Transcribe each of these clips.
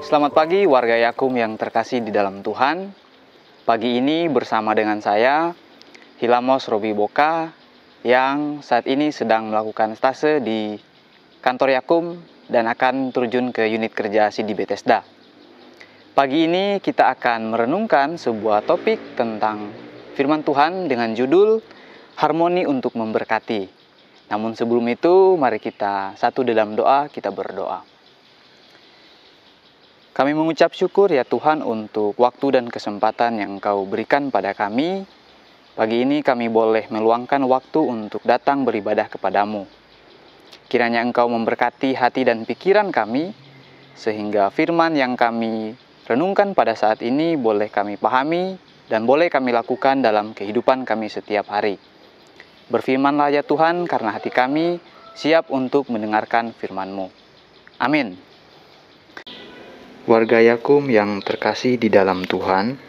Selamat pagi warga Yakum yang terkasih di dalam Tuhan. Pagi ini bersama dengan saya, Hilamos Robi Boka, yang saat ini sedang melakukan stase di kantor Yakum dan akan terjun ke unit kerja CD Bethesda. Pagi ini kita akan merenungkan sebuah topik tentang firman Tuhan dengan judul Harmoni untuk Memberkati. Namun sebelum itu, mari kita satu dalam doa, kita berdoa. Kami mengucap syukur ya Tuhan untuk waktu dan kesempatan yang Engkau berikan pada kami. Pagi ini kami boleh meluangkan waktu untuk datang beribadah kepadamu. Kiranya Engkau memberkati hati dan pikiran kami, sehingga firman yang kami renungkan pada saat ini boleh kami pahami dan boleh kami lakukan dalam kehidupan kami setiap hari. Berfirmanlah ya Tuhan, karena hati kami siap untuk mendengarkan firman-Mu. Amin. Warga Yakum yang terkasih di dalam Tuhan,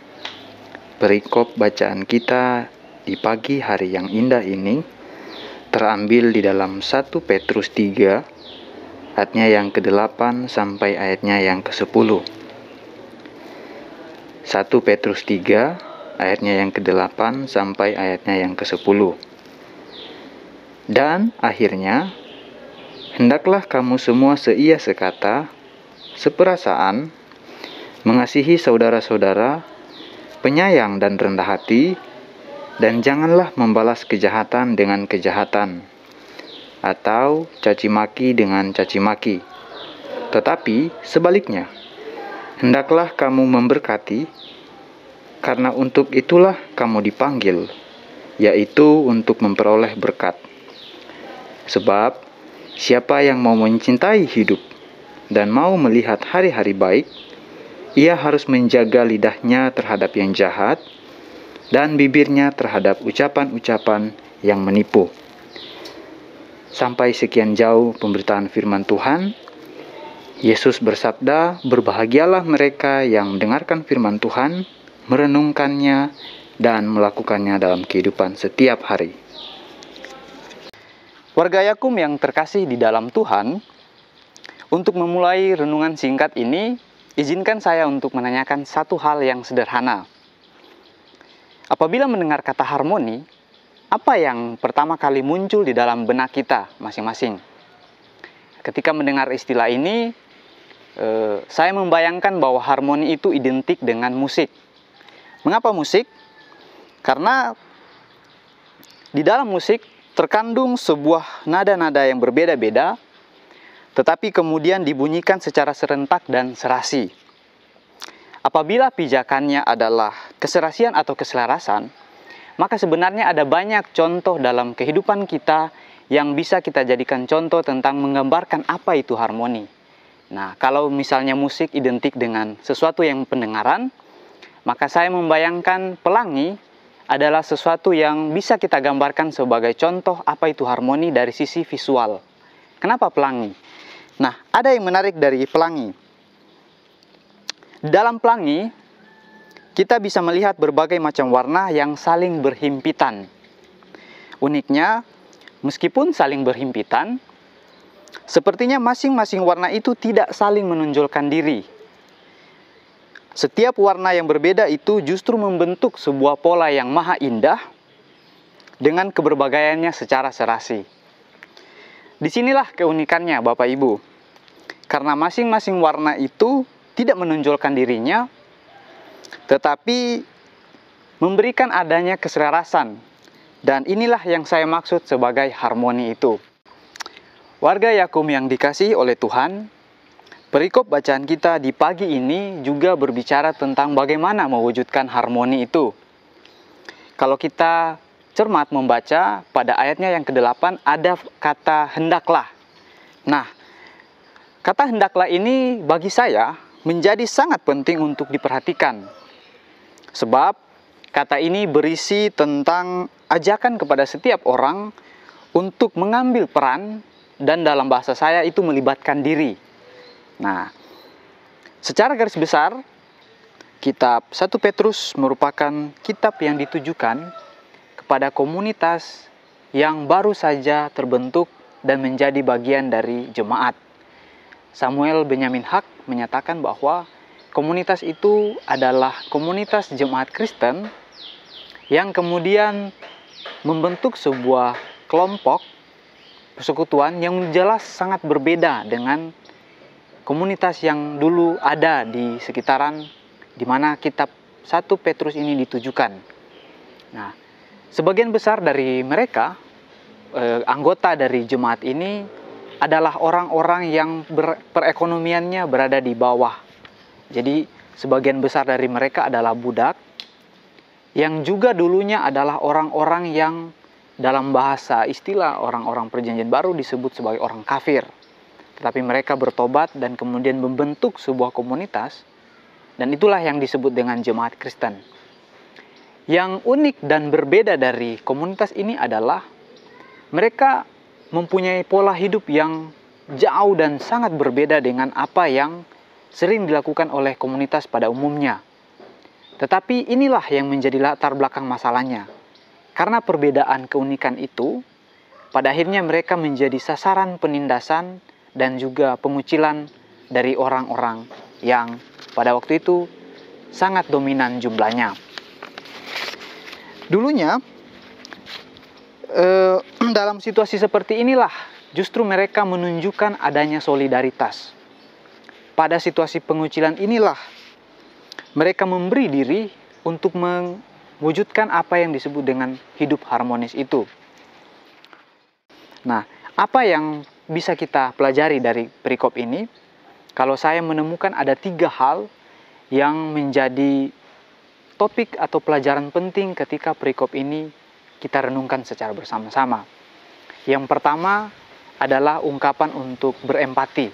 perikop bacaan kita di pagi hari yang indah ini terambil di dalam 1 Petrus 3 ayatnya yang ke-8 sampai ayatnya yang ke-10. 1 Petrus 3 ayatnya yang ke-8 sampai ayatnya yang ke-10. Dan akhirnya, hendaklah kamu semua seia sekata, seperasaan, mengasihi saudara-saudara, penyayang dan rendah hati, dan janganlah membalas kejahatan dengan kejahatan, atau caci maki dengan caci maki. Tetapi sebaliknya, hendaklah kamu memberkati, karena untuk itulah kamu dipanggil, yaitu untuk memperoleh berkat. Sebab siapa yang mau mencintai hidup dan mau melihat hari-hari baik, ia harus menjaga lidahnya terhadap yang jahat dan bibirnya terhadap ucapan-ucapan yang menipu. Sampai sekian jauh pemberitaan firman Tuhan. Yesus bersabda, berbahagialah mereka yang mendengarkan firman Tuhan, merenungkannya, dan melakukannya dalam kehidupan setiap hari. Warga Yakum yang terkasih di dalam Tuhan, untuk memulai renungan singkat ini, izinkan saya untuk menanyakan satu hal yang sederhana. Apabila mendengar kata harmoni, apa yang pertama kali muncul di dalam benak kita masing-masing? Ketika mendengar istilah ini, saya membayangkan bahwa harmoni itu identik dengan musik. Mengapa musik? Karena di dalam musik terkandung sebuah nada-nada yang berbeda-beda, tetapi kemudian dibunyikan secara serentak dan serasi. Apabila pijakannya adalah keserasian atau keselarasan, maka sebenarnya ada banyak contoh dalam kehidupan kita yang bisa kita jadikan contoh tentang menggambarkan apa itu harmoni. Nah, kalau misalnya musik identik dengan sesuatu yang pendengaran, maka saya membayangkan pelangi adalah sesuatu yang bisa kita gambarkan sebagai contoh apa itu harmoni dari sisi visual. Kenapa pelangi? Nah, ada yang menarik dari pelangi. Dalam pelangi, kita bisa melihat berbagai macam warna yang saling berhimpitan. Uniknya, meskipun saling berhimpitan, sepertinya masing-masing warna itu tidak saling menonjolkan diri. Setiap warna yang berbeda itu justru membentuk sebuah pola yang maha indah dengan keberbagaiannya secara serasi. Disinilah keunikannya Bapak Ibu. Karena masing-masing warna itu tidak menonjolkan dirinya, tetapi memberikan adanya keselarasan. Dan inilah yang saya maksud sebagai harmoni itu. Warga Yakum yang dikasihi oleh Tuhan, perikop bacaan kita di pagi ini juga berbicara tentang bagaimana mewujudkan harmoni itu. Kalau kita cermat membaca, pada ayatnya yang ke-8 ada kata hendaklah. Nah, kata hendaklah ini bagi saya menjadi sangat penting untuk diperhatikan. Sebab kata ini berisi tentang ajakan kepada setiap orang untuk mengambil peran, dan dalam bahasa saya itu melibatkan diri. Nah, secara garis besar, kitab 1 Petrus merupakan kitab yang ditujukan kepada komunitas yang baru saja terbentuk dan menjadi bagian dari jemaat. Samuel Benyamin Haq menyatakan bahwa komunitas itu adalah komunitas jemaat Kristen yang kemudian membentuk sebuah kelompok persekutuan yang jelas sangat berbeda dengan komunitas yang dulu ada di sekitaran di mana kitab 1 Petrus ini ditujukan. Nah, sebagian besar dari mereka, anggota dari jemaat ini adalah orang-orang yang perekonomiannya berada di bawah. Jadi, sebagian besar dari mereka adalah budak, yang juga dulunya adalah orang-orang yang dalam bahasa istilah orang-orang Perjanjian Baru disebut sebagai orang kafir. Tetapi mereka bertobat dan kemudian membentuk sebuah komunitas, dan itulah yang disebut dengan jemaat Kristen. Yang unik dan berbeda dari komunitas ini adalah mereka mempunyai pola hidup yang jauh dan sangat berbeda dengan apa yang sering dilakukan oleh komunitas pada umumnya. Tetapi inilah yang menjadi latar belakang masalahnya. Karena perbedaan keunikan itu, pada akhirnya mereka menjadi sasaran penindasan dan juga pengucilan dari orang-orang yang pada waktu itu sangat dominan jumlahnya. Dulunya, dalam situasi seperti inilah justru mereka menunjukkan adanya solidaritas. Pada situasi pengucilan inilah mereka memberi diri untuk mewujudkan apa yang disebut dengan hidup harmonis itu. Nah, apa yang bisa kita pelajari dari perikop ini? Kalau saya menemukan ada 3 hal yang menjadi topik atau pelajaran penting ketika perikop ini kita renungkan secara bersama-sama. Yang pertama adalah ungkapan untuk berempati.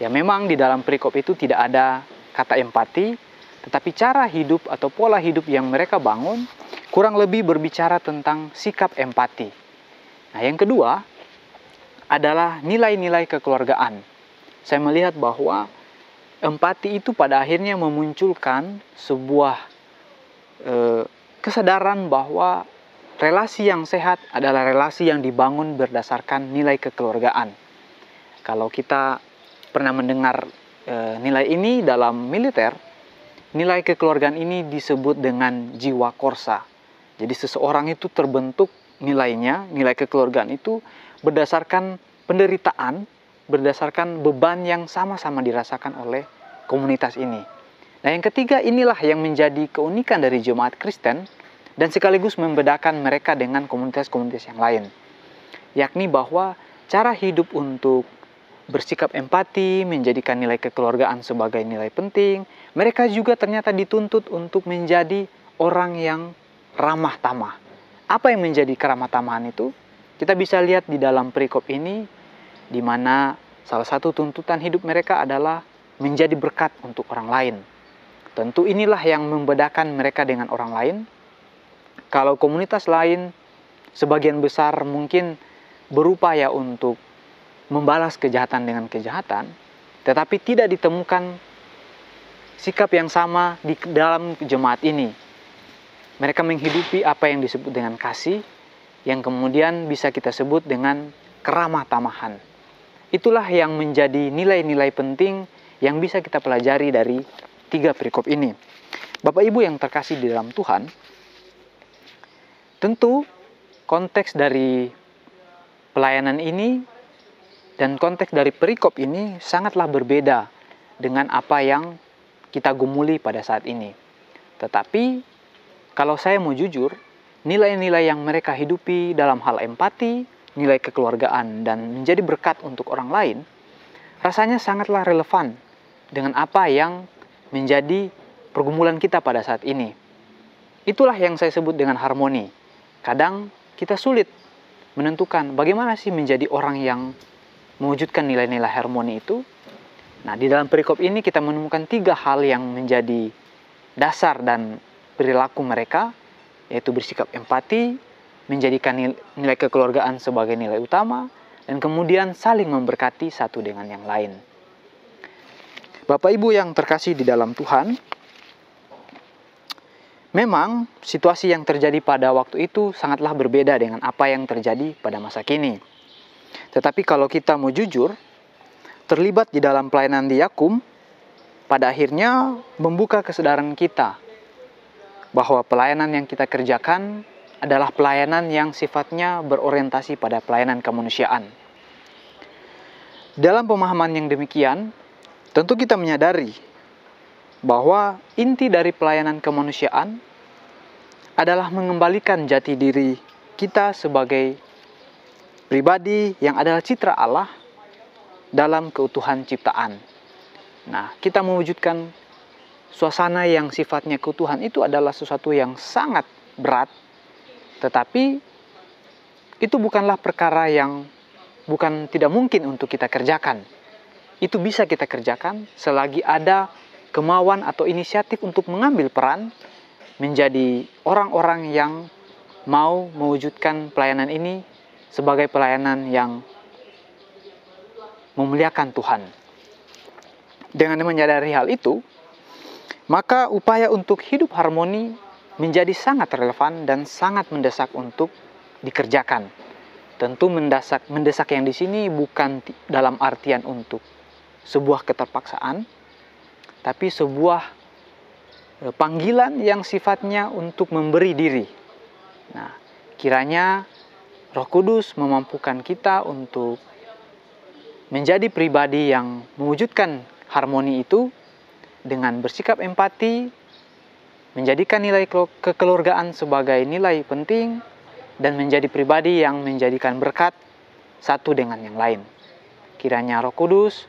Ya, memang di dalam perikop itu tidak ada kata empati, tetapi cara hidup atau pola hidup yang mereka bangun kurang lebih berbicara tentang sikap empati. Nah, yang kedua adalah nilai-nilai kekeluargaan. Saya melihat bahwa empati itu pada akhirnya memunculkan sebuah kesadaran bahwa relasi yang sehat adalah relasi yang dibangun berdasarkan nilai kekeluargaan. Kalau kita pernah mendengar nilai ini dalam militer, nilai kekeluargaan ini disebut dengan jiwa korsa. Jadi seseorang itu terbentuk nilainya, nilai kekeluargaan itu berdasarkan penderitaan, berdasarkan beban yang sama-sama dirasakan oleh komunitas ini. Nah, yang ketiga inilah yang menjadi keunikan dari jemaat Kristen dan sekaligus membedakan mereka dengan komunitas-komunitas yang lain. Yakni bahwa cara hidup untuk bersikap empati, menjadikan nilai kekeluargaan sebagai nilai penting, mereka juga ternyata dituntut untuk menjadi orang yang ramah tamah. Apa yang menjadi keramah tamahan itu? Kita bisa lihat di dalam perikop ini, di mana salah satu tuntutan hidup mereka adalah menjadi berkat untuk orang lain. Tentu inilah yang membedakan mereka dengan orang lain. Kalau komunitas lain, sebagian besar mungkin berupaya untuk membalas kejahatan dengan kejahatan, tetapi tidak ditemukan sikap yang sama di dalam jemaat ini. Mereka menghidupi apa yang disebut dengan kasih, yang kemudian bisa kita sebut dengan keramah tamahan. Itulah yang menjadi nilai-nilai penting yang bisa kita pelajari dari 3 perikop ini. Bapak Ibu yang terkasih di dalam Tuhan, tentu konteks dari pelayanan ini dan konteks dari perikop ini sangatlah berbeda dengan apa yang kita gumuli pada saat ini. Tetapi kalau saya mau jujur, nilai-nilai yang mereka hidupi dalam hal empati, nilai kekeluargaan, dan menjadi berkat untuk orang lain, rasanya sangatlah relevan dengan apa yang menjadi pergumulan kita pada saat ini. Itulah yang saya sebut dengan harmoni. Kadang kita sulit menentukan bagaimana sih menjadi orang yang mewujudkan nilai-nilai harmoni itu. Nah, di dalam perikop ini kita menemukan 3 hal yang menjadi dasar dan perilaku mereka, yaitu bersikap empati, menjadikan nilai kekeluargaan sebagai nilai utama, dan kemudian saling memberkati satu dengan yang lain. Bapak Ibu yang terkasih di dalam Tuhan, memang situasi yang terjadi pada waktu itu sangatlah berbeda dengan apa yang terjadi pada masa kini. Tetapi kalau kita mau jujur, terlibat di dalam pelayanan di Yakum, pada akhirnya membuka kesadaran kita bahwa pelayanan yang kita kerjakan adalah pelayanan yang sifatnya berorientasi pada pelayanan kemanusiaan. Dalam pemahaman yang demikian, tentu kita menyadari bahwa inti dari pelayanan kemanusiaan adalah mengembalikan jati diri kita sebagai pribadi yang adalah citra Allah dalam keutuhan ciptaan. Nah, kita mewujudkan suasana yang sifatnya keutuhan itu adalah sesuatu yang sangat berat, tetapi itu bukanlah perkara yang tidak mungkin untuk kita kerjakan. Itu bisa kita kerjakan selagi ada kemauan atau inisiatif untuk mengambil peran menjadi orang-orang yang mau mewujudkan pelayanan ini sebagai pelayanan yang memuliakan Tuhan. Dengan menyadari hal itu, maka upaya untuk hidup harmoni menjadi sangat relevan dan sangat mendesak untuk dikerjakan. Tentu mendesak yang di sini bukan dalam artian untuk sebuah keterpaksaan, tapi sebuah panggilan yang sifatnya untuk memberi diri. Nah, kiranya Roh Kudus memampukan kita untuk menjadi pribadi yang mewujudkan harmoni itu dengan bersikap empati, menjadikan nilai kekeluargaan sebagai nilai penting, dan menjadi pribadi yang menjadikan berkat satu dengan yang lain. Kiranya Roh Kudus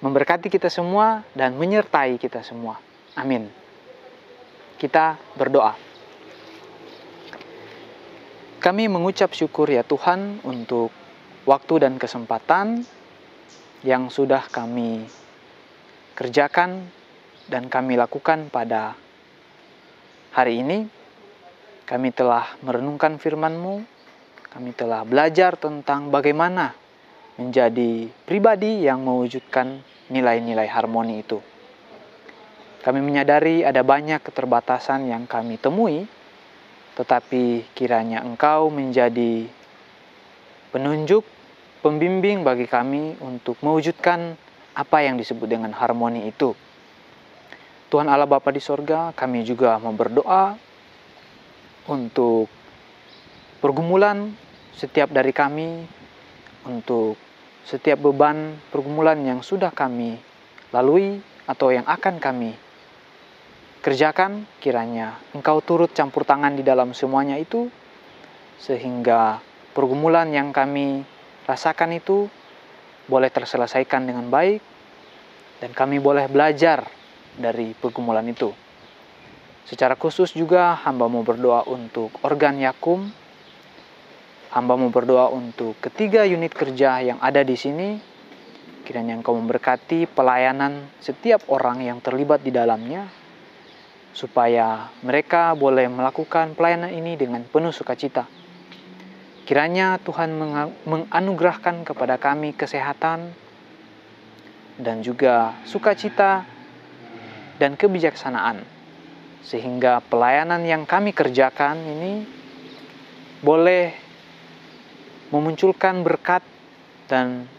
memberkati kita semua dan menyertai kita semua. Amin. Kita berdoa. Kami mengucap syukur ya Tuhan untuk waktu dan kesempatan yang sudah kami kerjakan dan kami lakukan pada hari ini. Kami telah merenungkan firman-Mu, kami telah belajar tentang bagaimana menjadi pribadi yang mewujudkan nilai-nilai harmoni itu. Kami menyadari ada banyak keterbatasan yang kami temui, tetapi kiranya Engkau menjadi penunjuk, pembimbing bagi kami untuk mewujudkan apa yang disebut dengan harmoni itu. Tuhan Allah Bapa di sorga, kami juga mau berdoa untuk pergumulan setiap dari kami, untuk setiap beban pergumulan yang sudah kami lalui atau yang akan kami kerjakan, kiranya Engkau turut campur tangan di dalam semuanya itu, sehingga pergumulan yang kami rasakan itu boleh terselesaikan dengan baik, dan kami boleh belajar dari pergumulan itu. Secara khusus juga hamba mau berdoa untuk organ Yakum, hamba mau berdoa untuk ketiga unit kerja yang ada di sini, kiranya Engkau memberkati pelayanan setiap orang yang terlibat di dalamnya, supaya mereka boleh melakukan pelayanan ini dengan penuh sukacita. Kiranya Tuhan menganugerahkan kepada kami kesehatan dan juga sukacita dan kebijaksanaan, sehingga pelayanan yang kami kerjakan ini boleh memunculkan berkat dan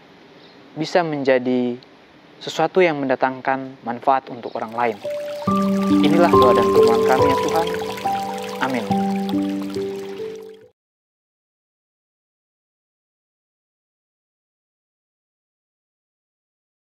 bisa menjadi sesuatu yang mendatangkan manfaat untuk orang lain. Inilah doa dan permohonan kami ya Tuhan. Amin.